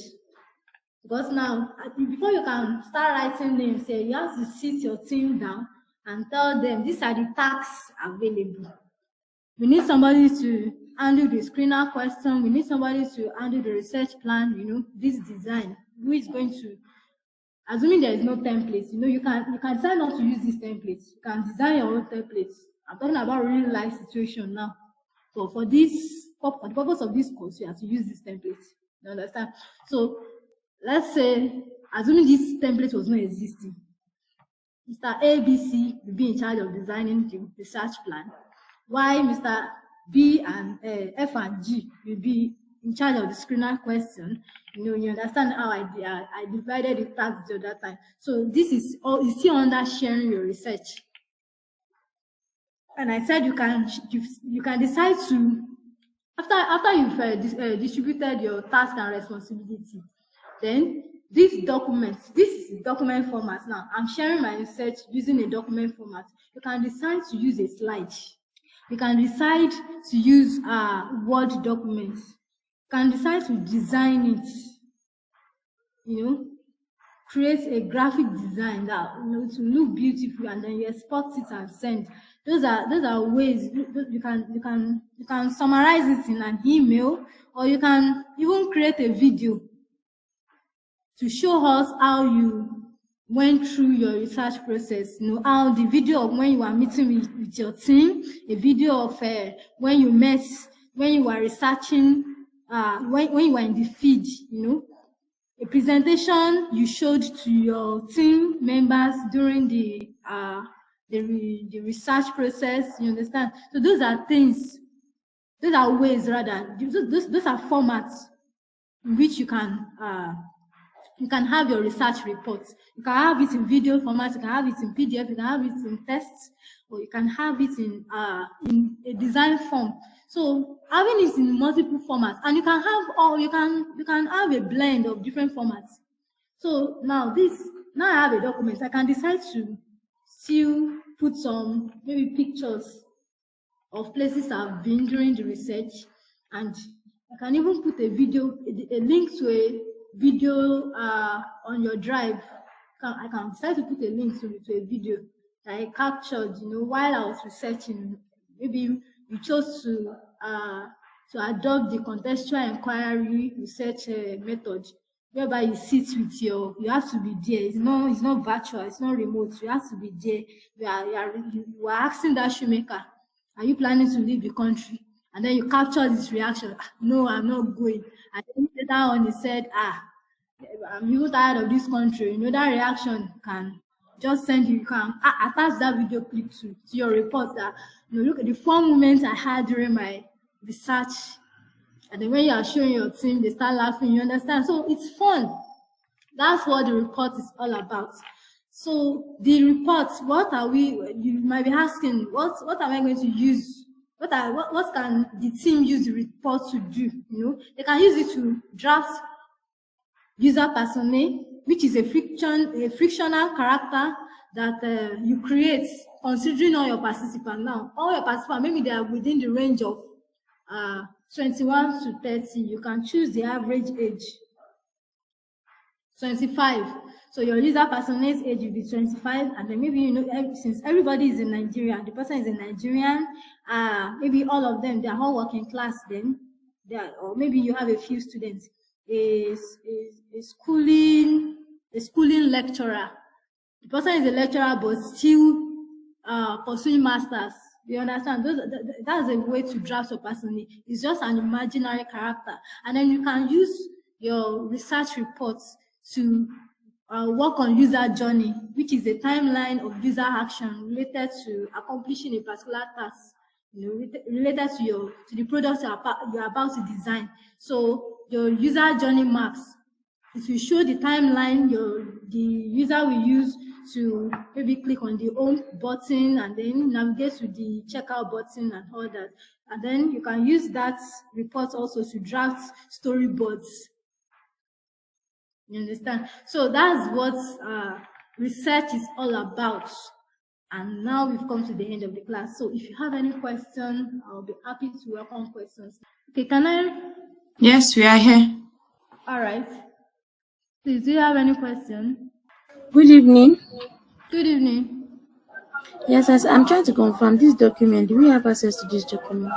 Because now, before you can start writing names, you have to sit your team down and tell them these are the tasks available. We need somebody to handle the screener question. We need somebody to handle the research plan, this design. Who is going to, assuming there is no template, you can decide not to use these templates. You can design your own templates. I'm talking about real life situation now. So for the purpose of this course, you have to use this template. You understand? So let's say, assuming this template was not existing, Mr. ABC will be in charge of designing the research plan, while Mr. B and F and G will be in charge of the screener question. You understand how I divided the tasks the other time. So this is still under sharing your research. And I said you can decide to, after you've distributed your task and responsibility, then this is document format. Now I'm sharing my research using a document format. You can decide to use a slide. You can decide to use Word documents. You can decide to design it, create a graphic design that to look beautiful, and then you export it and send. Those are ways you can summarize it in an email, or you can even create a video to show us how you went through your research process. How the video of when you were meeting with your team, a video of when you met, when you were researching, when you were in the field, a presentation you showed to your team members during the research process. You understand? So those are ways, rather. Those are formats in which you can have your research reports. You can have it in video format, you can have it in PDF, you can have it in text, or you can have it in a design form. So having it in multiple formats, and you can have a blend of different formats. So now I have a document. I can decide to still put some maybe pictures of places I've been during the research, and I can even put a link to a video on your drive. I can decide to put a link to a video that I captured, while I was researching. Maybe you chose to adopt the contextual inquiry research method, whereby you sit with you have to be there. It's not virtual, it's not remote. You have to be there. You are asking that shoemaker, are you planning to leave the country? And then you capture this reaction. No, I'm not going. And then later on, he said, I'm even tired of this country. That reaction can just send you can attach that video clip to your report that, look at the fun moments I had during my research. And then when you are showing your team, they start laughing, you understand? So it's fun. That's what the report is all about. So the report, you might be asking, what am I going to use? What can the team use the report to do? They can use it to draft user personae, which is a frictional character that you create considering all your participants. Now, all your participants, maybe they are within the range of 21 to 30. You can choose the average age, 25. So your user persona's age will be 25, and then maybe since everybody is in Nigeria, the person is a Nigerian, maybe all of them, they are all working class then, or maybe you have a few students, a schooling lecturer. The person is a lecturer but still pursuing masters. You understand? That's a way to draft your personality. It's just an imaginary character, and then you can use your research reports to work on user journey, which is a timeline of user action related to accomplishing a particular task, related to the products you're about to design. So your user journey maps it will show the timeline the user will use to maybe click on the home button and then navigate to the checkout button and all that. And then you can use that report also to draft storyboards. You understand? So that's what research is all about. And now we've come to the end of the class. So if you have any question, I'll be happy to welcome questions. Okay, can I? Yes, we are here. All right. Please, do you have any question? Good evening. Good evening. Yes, I'm trying to confirm this document. Do we have access to this document?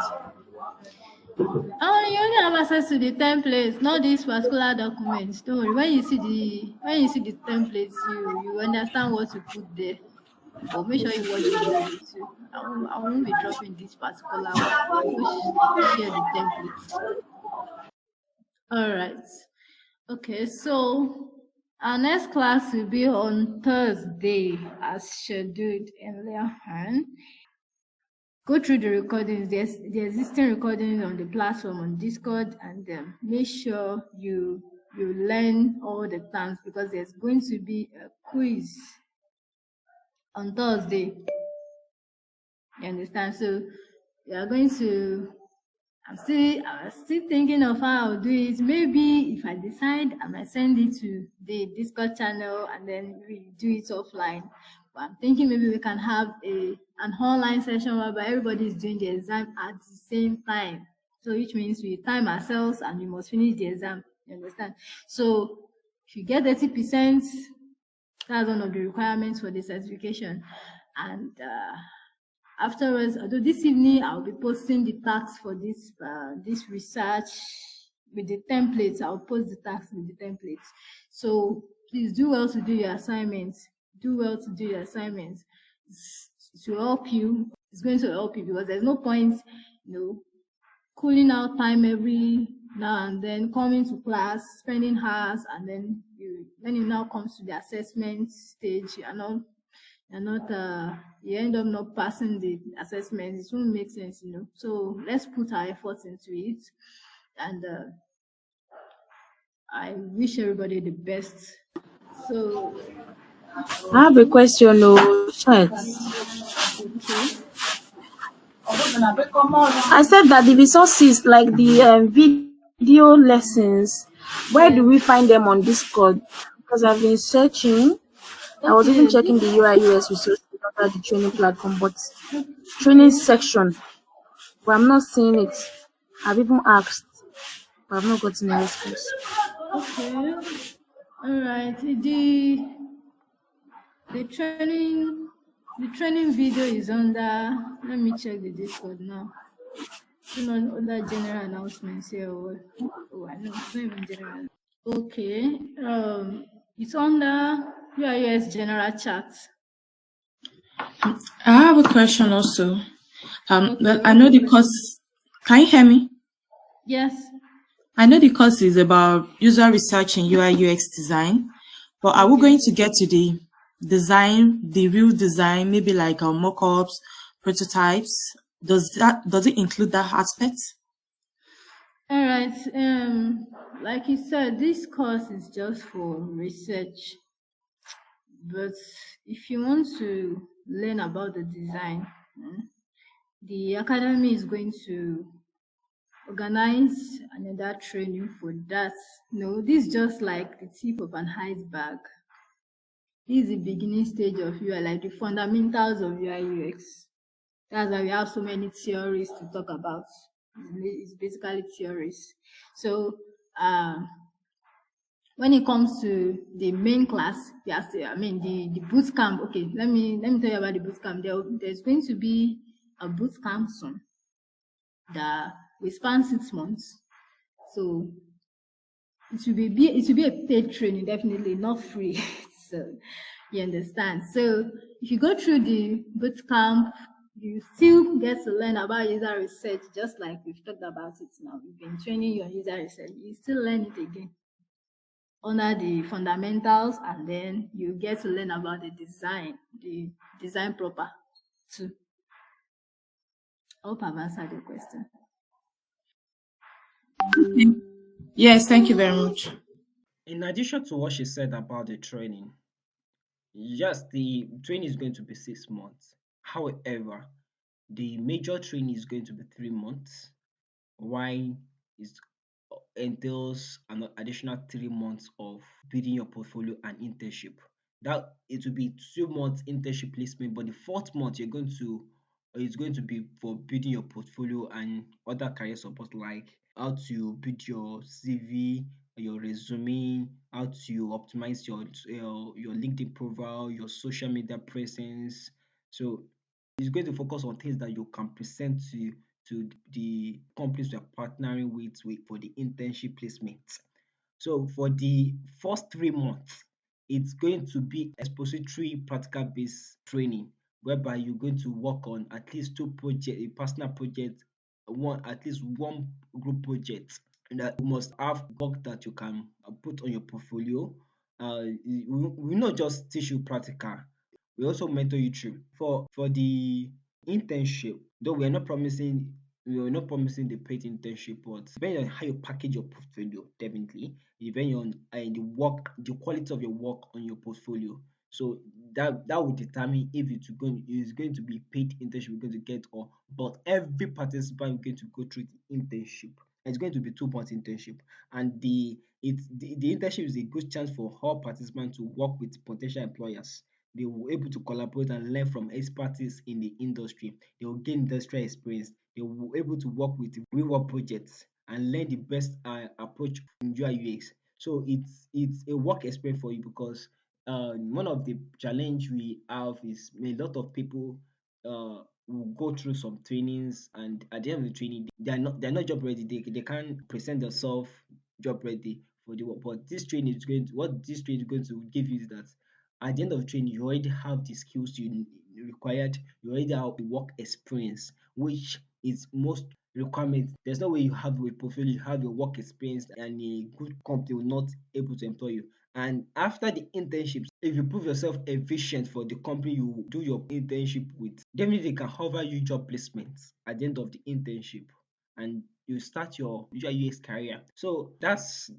You only have access to the templates, not this particular document. Don't worry. When you see the templates, you understand what to put there. But make sure you watch the video too. I won't be dropping this particular one. I'll just share the templates. All right. Okay, so our next class will be on Thursday as scheduled earlier on. Go through the recordings, the existing recordings on the platform on Discord, and make sure you learn all the terms because there's going to be a quiz on Thursday. You understand? So we are going to I'm still thinking of how I'll do it. Maybe if I decide, I might send it to the Discord channel and then we do it offline. But I'm thinking maybe we can have an online session whereby everybody is doing the exam at the same time. So which means we time ourselves and we must finish the exam. You understand? So if you get 30%, that's one of the requirements for the certification. And afterwards, although this evening I'll be posting the tags for this research with the templates. I'll post the tags with the templates. So please do well to do your assignments. Do well to do your assignments. To help you. It's going to help you because there's no point, cooling out time every now and then, coming to class, spending hours, and then when it now comes to the assessment stage, you end up not passing the assessment. It won't make sense, So let's put our efforts into it. And I wish everybody the best. So I have a question, chat. okay. I said that the resources like the video lessons, where do we find them on Discord? Because I've been searching. I was even checking the UIUX resources under the training platform, but training section, but I'm not seeing it. I've even asked, but I've not gotten a response. Okay. All right. The training video is under. Let me check the Discord now. It's not under general announcements here. Oh, I know it's not even general. Okay. It's under UIUX general chat. I have a question also. Okay, well, I know the course. Can you hear me? Yes. I know the course is about user research in UIUX design, but are we going to get to the design, the real design, maybe like mock-ups, prototypes? Does it include that aspect? All right. Like you said, this course is just for research. But if you want to learn about the design, the academy is going to organize another training for that. This is just like the tip of an iceberg. This is the beginning stage of UI, like the fundamentals of UI/UX. That's why we have so many theories to talk about. It's basically theories. So when it comes to the main class, the boot camp. Okay, let me tell you about the boot camp. There's going to be a boot camp soon that will span 6 months. So it will be a paid training, definitely not free. So you understand. So if you go through the boot camp, you still get to learn about user research, just like we've talked about it now. We've been training you on user research. You still learn it again under the fundamentals, and then you get to learn about the design proper too. I hope I've answered your question. Yes, thank you very much. In addition to what she said about the training, yes, the training is going to be 6 months. However, the major training is going to be 3 months. Why it entails an additional 3 months of building your portfolio and internship. That it will be 2 months internship placement, but the fourth month it's going to be for building your portfolio and other career support like how to build your CV, your resume, how to optimize your LinkedIn profile, your social media presence. So it's going to focus on things that you can present to the companies we are partnering with for the internship placement. So for the first 3 months, it's going to be expository practical based training whereby you're going to work on at least two projects, a personal project, one at least one group project, and that you must have work that you can put on your portfolio. We not just teach you practical, we also mentor you through. For the internship, though we are not promising the paid internship, but depending on how you package your portfolio, definitely depending on the quality of your work on your portfolio. So that will determine if it's going to be paid internship we're going to get, or but every participant is going to go through the internship. It's going to be 2 months internship, and the internship is a good chance for all participants to work with potential employers. They will able to collaborate and learn from expertise in the industry. They will gain industrial experience. They will able to work with real world projects and learn the best approach in UI UX. So it's a work experience for you because one of the challenge we have is a lot of people will go through some trainings, and at the end of the training they're not job ready. They can't present themselves job ready for the work. But this training is going to give you is that at the end of the training, you already have the skills required. You already have the work experience, which is most requirement. There's no way you have a portfolio, you have your work experience, and a good company will not able to employ you. And after the internships, if you prove yourself efficient for the company you do your internship with, definitely they can offer you job placements at the end of the internship, and you start your UI UX career. So that's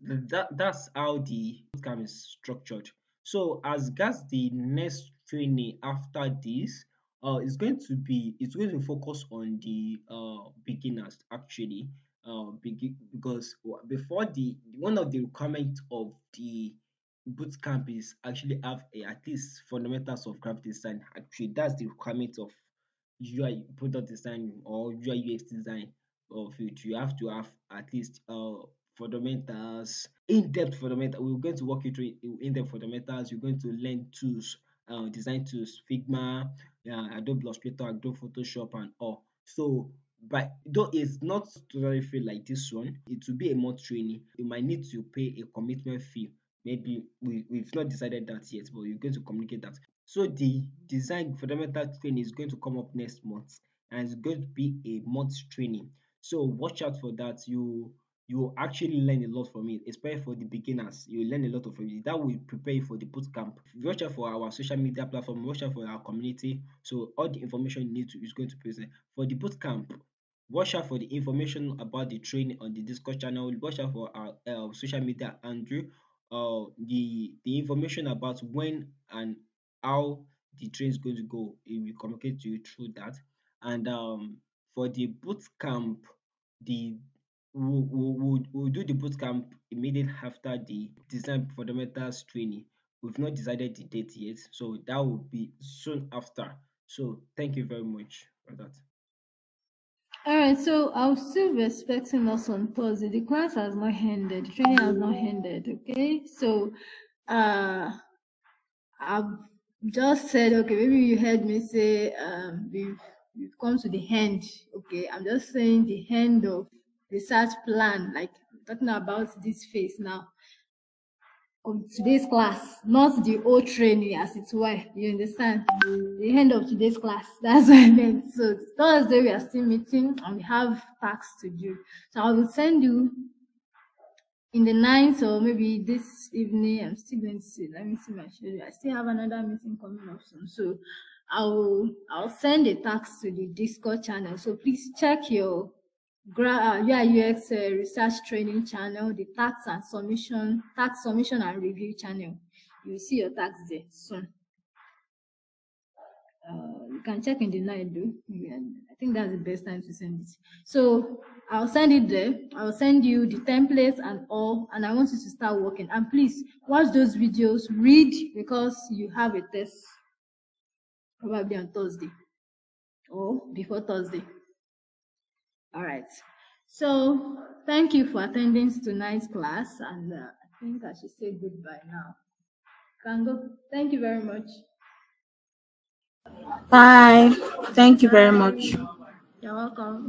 how the bootcamp is structured. So as regards the next training after this, it's going to focus on the beginners actually, because before the one of the requirements of the boot camp is actually have at least fundamentals of graphic design. Actually, that's the requirement of UI product design or UI UX design of it. You have to have at least fundamentals, in-depth fundamental. We're going to walk you through in-depth fundamentals. You're going to learn tools, design tools, Figma, Adobe Illustrator, Adobe Photoshop, and all. So, but though it's not totally free like this one, it will be a month training. You might need to pay a commitment fee. Maybe we've not decided that yet, but you're going to communicate that. So the design fundamental training is going to come up next month, and it's going to be a month training. So watch out for that. You will actually learn a lot from it, especially for the beginners. You will learn a lot from it. That will prepare you for the boot camp. Watch out for our social media platform, watch out for our community. So all the information you need to is going to be present. For the boot camp, watch out for the information about the training on the Discord channel. Watch out for our social media, Andrew. The information about when and how the train is going to go. It will communicate to you through that. And for the boot camp, the we'll do the boot camp immediately after the design fundamentals training. We've not decided the date yet, so that will be soon after. So thank you very much for that. All right, so I'll still be expecting us on Thursday. The class has not ended, the training has not ended. Okay, so I've just said, okay, maybe you heard me say we've come to the end. Okay, I'm just saying the end of research plan, like I'm talking about this phase now of today's class, not the old training as it were. You understand? The end of today's class. That's what I meant. So Thursday we are still meeting and we have tasks to do. So I will send you in the night or maybe this evening. I'm still going to see. Let me see my schedule. I still have another meeting coming up soon. So I'll send a task to the Discord channel. So please check your UI UX research training channel, the tax submission and review channel. You'll see your tax there soon. You can check in the night though. I think that's the best time to send it. So I'll send it there. I'll send you the templates and all, and I want you to start working. And please watch those videos, read, because you have a test probably on Thursday or before Thursday. All right. So thank you for attending tonight's class, and I think I should say goodbye now. Can go. Thank you very much. Bye. Thank you very much. You're welcome.